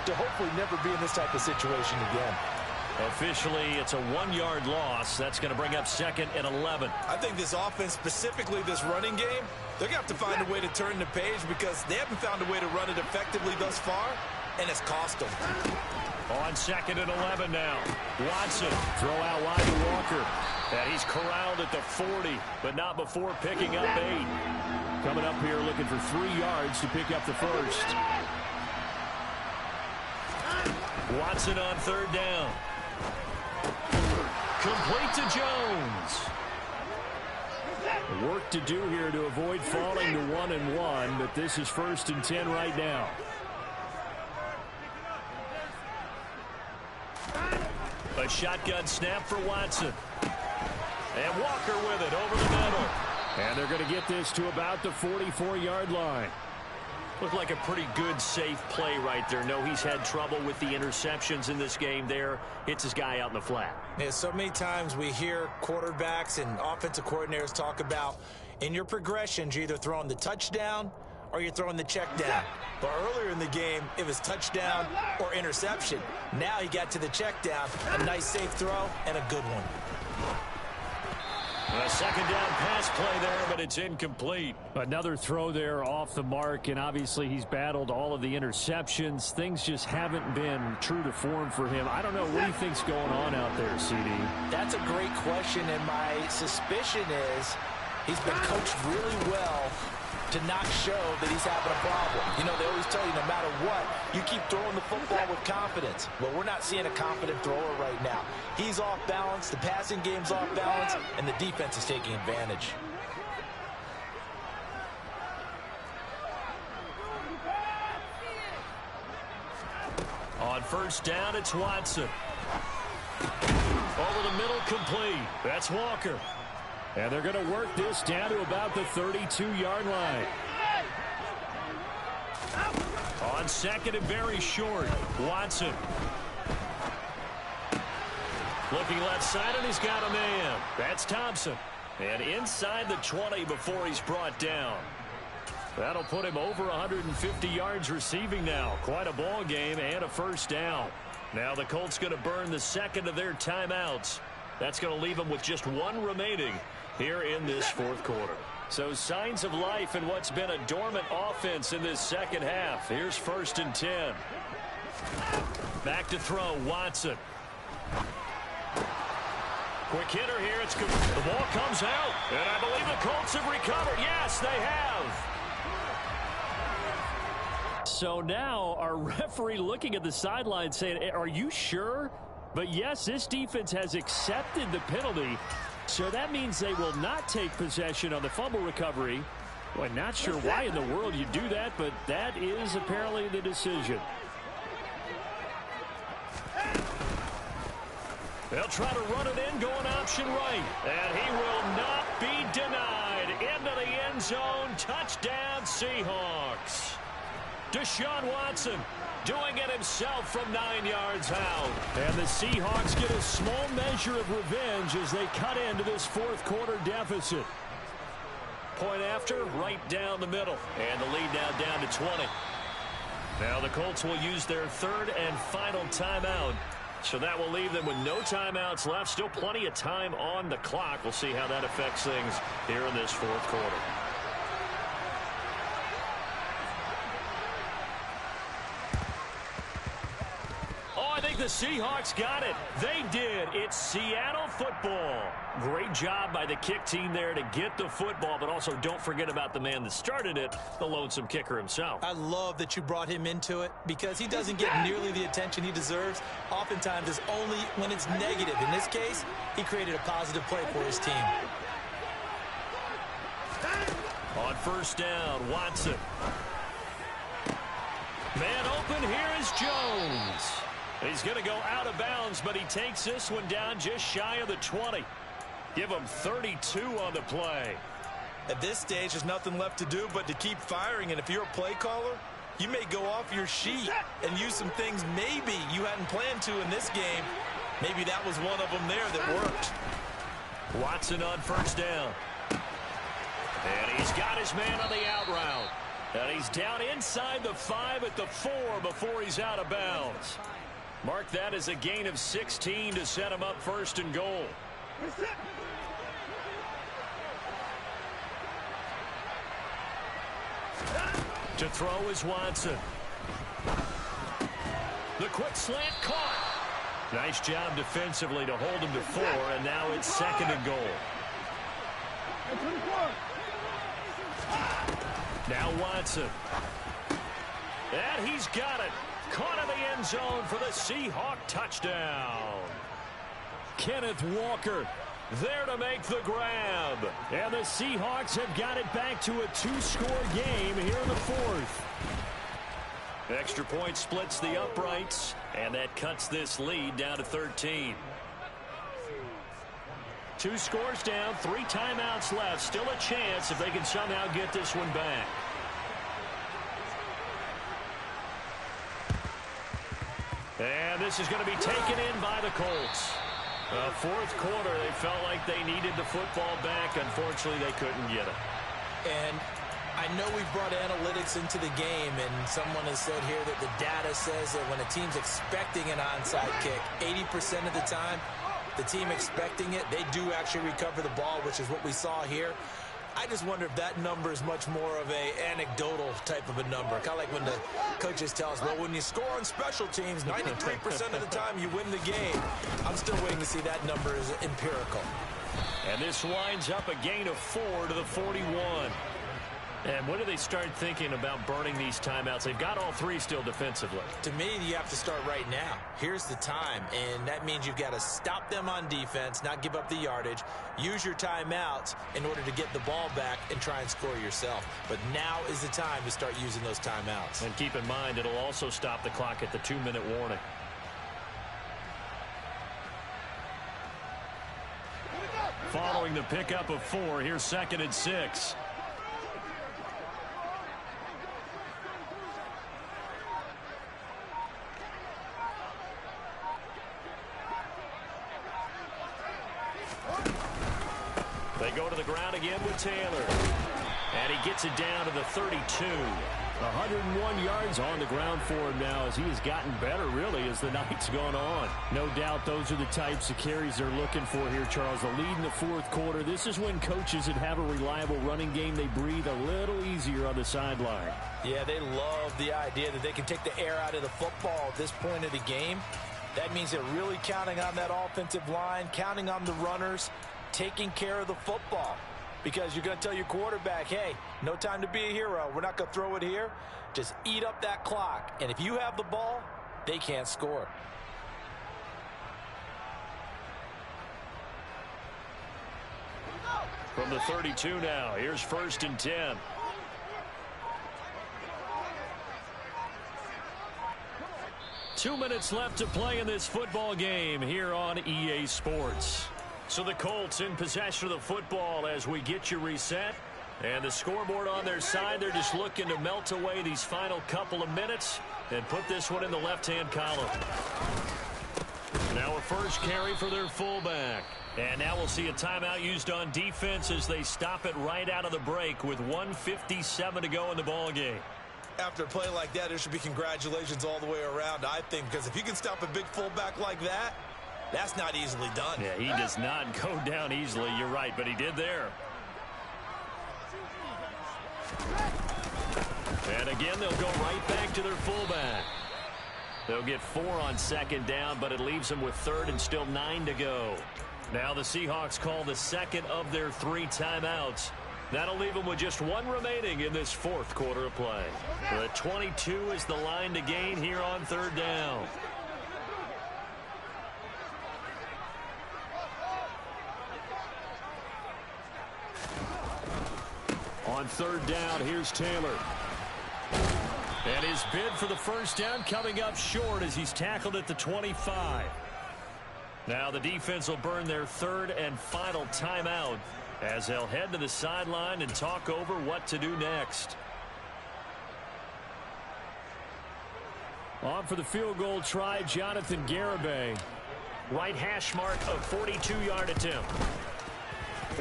Speaker 2: to hopefully never be in this type of situation again.
Speaker 3: Officially, it's a 1-yard loss. That's going to bring up 2nd and 11.
Speaker 2: I think this offense, specifically this running game, they're going to have to find a way to turn the page because they haven't found a way to run it effectively thus far, and it's cost them.
Speaker 3: On 2nd and 11 now. Watson, throw out wide to Walker. And he's corralled at the 40, but not before picking up 8. Coming up here looking for 3 yards to pick up the first. Watson on 3rd down. Complete to Jones. Work to do here to avoid falling to 1-1, but this is 1st and 10 right now. A shotgun snap for Watson. And Walker with it over the middle. And they're going to get this to about the 44-yard line. Looked like a pretty good, safe play right there. No, he's had trouble with the interceptions in this game there. Hits his guy out in the flat.
Speaker 2: Yeah, so many times we hear quarterbacks and offensive coordinators talk about in your progressions, you're either throwing the touchdown or you're throwing the check down. But earlier in the game, it was touchdown or interception. Now he got to the check down, a nice safe throw and a good one.
Speaker 3: A second down pass play there, but it's incomplete. Another throw there off the mark, and obviously he's battled all of the interceptions. Things just haven't been true to form for him. I don't know what he thinks going on out there, CD.
Speaker 2: That's a great question, and my suspicion is he's been coached really well to not show that he's having a problem. You know, they always tell you no matter what, you keep throwing the football with confidence. Well, we're not seeing a confident thrower right now. He's off balance, the passing game's off balance, and the defense is taking advantage.
Speaker 3: On first down, it's Watson. Over the middle, complete. That's Walker. And they're going to work this down to about the 32-yard line. On second and very short, Watson. Looking left side, and he's got a man. That's Thompson. And inside the 20 before he's brought down. That'll put him over 150 yards receiving now. Quite a ball game and a first down. Now the Colts going to burn the second of their timeouts. That's going to leave them with just one remaining here in this fourth quarter. So signs of life in what's been a dormant offense in this second half. Here's first and 10. Back to throw, Watson. Quick hitter here. It's good. The ball comes out, and I believe the Colts have recovered. Yes, they have. So now our referee looking at the sideline saying, are you sure? But yes, this defense has accepted the penalty. So that means they will not take possession on the fumble recovery. Well, not sure why in the world you do that, but that is apparently the decision. They'll try to run it in, going option right. And he will not be denied. Into the end zone. Touchdown, Seahawks. Deshaun Watson doing it himself from 9 yards out. And the Seahawks get a small measure of revenge as they cut into this fourth quarter deficit. Point after, right down the middle. And the lead now down to 20. Now the Colts will use their third and final timeout. So that will leave them with no timeouts left. Still plenty of time on the clock. We'll see how that affects things here in this fourth quarter. I think the Seahawks got it. They did. It's Seattle football. Great job by the kick team there to get the football, but also don't forget about the man that started it, the lonesome kicker himself.
Speaker 2: I love that you brought him into it because he doesn't get nearly the attention he deserves. Oftentimes it's only when it's negative. In this case, he created a positive play for his team.
Speaker 3: On first down, Watson. Man open, here is Jones. He's going to go out of bounds, but he takes this one down just shy of the 20. Give him 32 on the play.
Speaker 2: At this stage, there's nothing left to do but to keep firing. And if you're a play caller, you may go off your sheet and use some things maybe you hadn't planned to in this game. Maybe that was one of them there that worked.
Speaker 3: Watson on first down. And he's got his man on the out route. And he's down inside the 5 at the 4 before he's out of bounds. Mark that as a gain of 16 to set him up first and goal. To throw is Watson. The quick slant caught. Nice job defensively to hold him to 4, and now it's second and goal. Now Watson. And he's got it. Caught in the end zone for the Seahawk touchdown. Kenneth Walker there to make the grab. And the Seahawks have got it back to a 2-score game here in the fourth. Extra point splits the uprights, and that cuts this lead down to 13. 2 scores down, 3 timeouts left. Still a chance if they can somehow get this one back. And this is going to be taken in by the Colts. Fourth quarter, they felt like they needed the football back. Unfortunately, they couldn't get it.
Speaker 2: And I know we brought analytics into the game, and someone has said here that the data says that when a team's expecting an onside kick, 80% of the time, the team expecting it, they do actually recover the ball, which is what we saw here. I just wonder if that number is much more of a anecdotal type of a number. Kind of like when the coaches tell us, well, when you score on special teams, 93% of the time you win the game. I'm still waiting to see that number is empirical.
Speaker 3: And this winds up a gain of 4 to the 41. And when do they start thinking about burning these timeouts? They've got all 3 still defensively.
Speaker 2: To me, you have to start right now. Here's the time, and that means you've got to stop them on defense, not give up the yardage, use your timeouts in order to get the ball back and try and score yourself. But now is the time to start using those timeouts. And
Speaker 3: keep in mind, it'll also stop the clock at the 2-minute warning. Following the pickup of 4, here's 2nd and 6. They go to the ground again with Taylor. And he gets it down to the 32. 101 yards on the ground for him now as he has gotten better, really, as the night's gone on. No doubt those are the types of carries they're looking for here, Charles. The lead in the fourth quarter. This is when coaches that have a reliable running game, they breathe a little easier on the sideline.
Speaker 2: Yeah, they love the idea that they can take the air out of the football at this point of the game. That means they're really counting on that offensive line, counting on the runners, taking care of the football. Because you're going to tell your quarterback, hey, no time to be a hero. We're not going to throw it here. Just eat up that clock. And if you have the ball, they can't score.
Speaker 3: From the 32 now, here's 1st and 10. Two minutes left to play in this football game here on EA Sports. So the Colts in possession of the football as we get you reset. And the scoreboard on their side, they're just looking to melt away these final couple of minutes and put this one in the left-hand column. Now a first carry for their fullback. And now we'll see a timeout used on defense as they stop it right out of the break with 1:57 to go in the ball game.
Speaker 2: After a play like that, there should be congratulations all the way around, I think, because if you can stop a big fullback like that, that's not easily done.
Speaker 3: Yeah, he does not go down easily. You're right, but he did there. And again, they'll go right back to their fullback. They'll get 4 on 2nd down, but it leaves them with 3rd and still 9 to go. Now the Seahawks call the 2nd of their 3 timeouts. That'll leave them with just 1 remaining in this 4th quarter of play. The 22 is the line to gain here on 3rd down. On 3rd down, here's Taylor. And his bid for the first down coming up short as he's tackled at the 25. Now the defense will burn their 3rd and final timeout as they'll head to the sideline and talk over what to do next. On for the field goal try, Jonathan Garibay. Right hash mark of 42-yard attempt.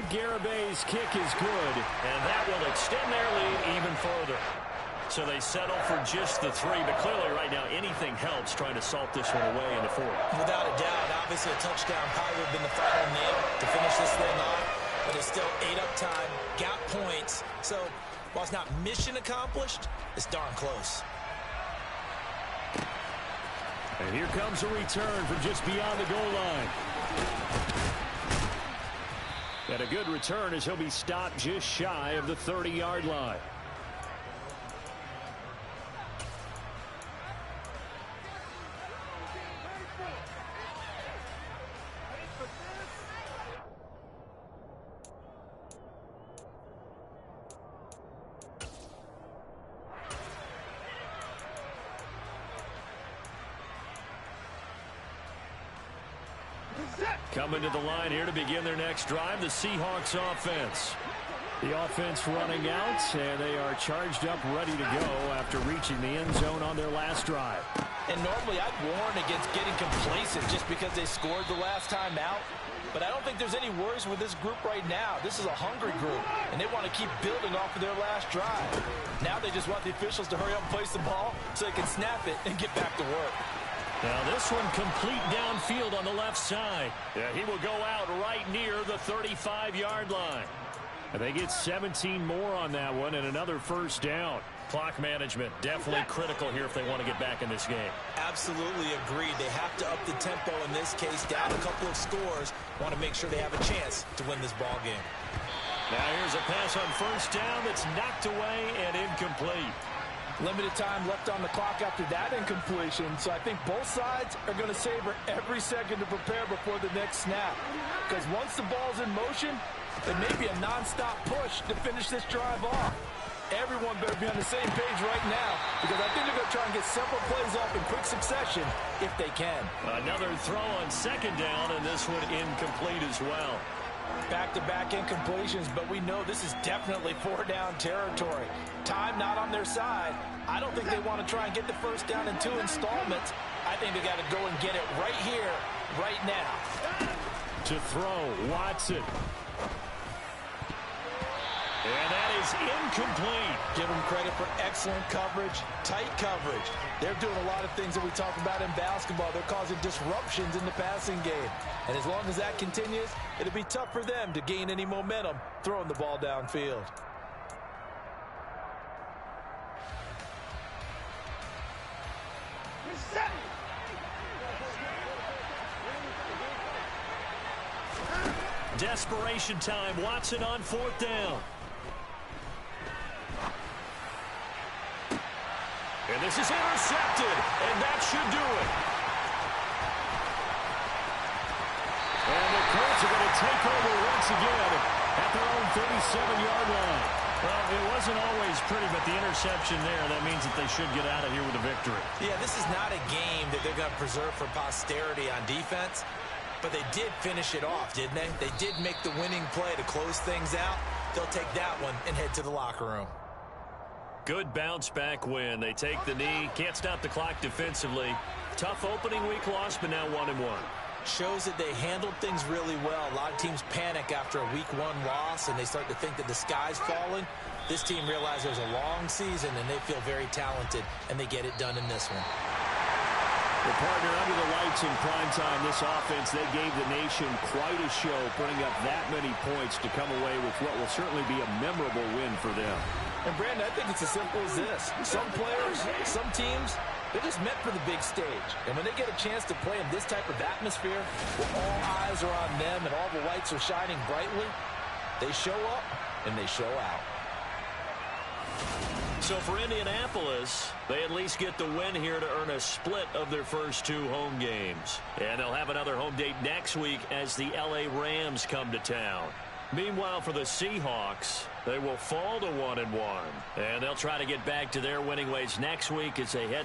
Speaker 3: Garibay's kick is good, and that will extend their lead even further. So they settle for just the 3, but clearly right now anything helps trying to salt this one away in the 4th.
Speaker 2: Without a doubt, obviously a touchdown probably would have been the final nail to finish this thing off. But it's still 8 up time, got points. So while it's not mission accomplished, it's darn close.
Speaker 3: And here comes a return from just beyond the goal line. And a good return as he'll be stopped just shy of the 30-yard line. Coming to the line here to begin their next drive, the Seahawks offense. The offense running out, and they are charged up, ready to go after reaching the end zone on their last drive.
Speaker 2: And normally I'd warn against getting complacent just because they scored the last time out. But I don't think there's any worries with this group right now. This is a hungry group, and they want to keep building off of their last drive. Now they just want the officials to hurry up and place the ball so they can snap it and get back to work.
Speaker 3: Now this one complete downfield on the left side. Yeah, he will go out right near the 35-yard line. And they get 17 more on that one and another first down. Clock management definitely critical here if they want to get back in this game.
Speaker 2: Absolutely agreed. They have to up the tempo in this case, down a couple of scores. Want to make sure they have a chance to win this ball game.
Speaker 3: Now here's a pass on first down that's knocked away and incomplete.
Speaker 2: Limited time left on the clock after that incompletion, so I think both sides are going to savor every second to prepare before the next snap. Because once the ball's in motion, it may be a non-stop push to finish this drive off. Everyone better be on the same page right now, because I think they're going to try and get several plays off in quick succession if they can.
Speaker 3: Another throw on second down, and this one incomplete as well.
Speaker 2: Back-to-back incompletions, but we know this is definitely four-down territory. Time not on their side. I don't think they want to try and get the first down in 2 installments. I think they got to go and get it right here, right now.
Speaker 3: To throw, Watson. And that is incomplete.
Speaker 2: Give them credit for excellent coverage, tight coverage. They're doing a lot of things that we talk about in basketball. They're causing disruptions in the passing game. And as long as that continues, it'll be tough for them to gain any momentum throwing the ball downfield.
Speaker 3: Desperation time. Watson on fourth down. And this is intercepted, and that should do it. And the Colts are going to take over once again at their own 37-yard line. Well, it wasn't always pretty, but the interception there, that means that they should get out of here with a victory.
Speaker 2: Yeah, this is not a game that they're going to preserve for posterity on defense. But they did finish it off, didn't they? They did make the winning play to close things out. They'll take that one and head to the locker room.
Speaker 3: Good bounce-back win. They take the knee. Can't stop the clock defensively. Tough opening week loss, but now 1-1.
Speaker 2: Shows that they handled things really well. A lot of teams panic after a week 1 loss, and they start to think that the sky's falling. This team realized there's a long season, and they feel very talented, and they get it done in this one.
Speaker 3: The partner under the lights in prime time, this offense, they gave the nation quite a show, putting up that many points to come away with what will certainly be a memorable win for them.
Speaker 2: And, Brandon, I think it's as simple as this. Some players, some teams, they're just meant for the big stage. And when they get a chance to play in this type of atmosphere, where all eyes are on them and all the lights are shining brightly, they show up and they show out.
Speaker 3: So for Indianapolis, they at least get the win here to earn a split of their first 2 home games. And they'll have another home date next week as the LA Rams come to town. Meanwhile, for the Seahawks, they will fall to 1-1. And they'll try to get back to their winning ways next week as they head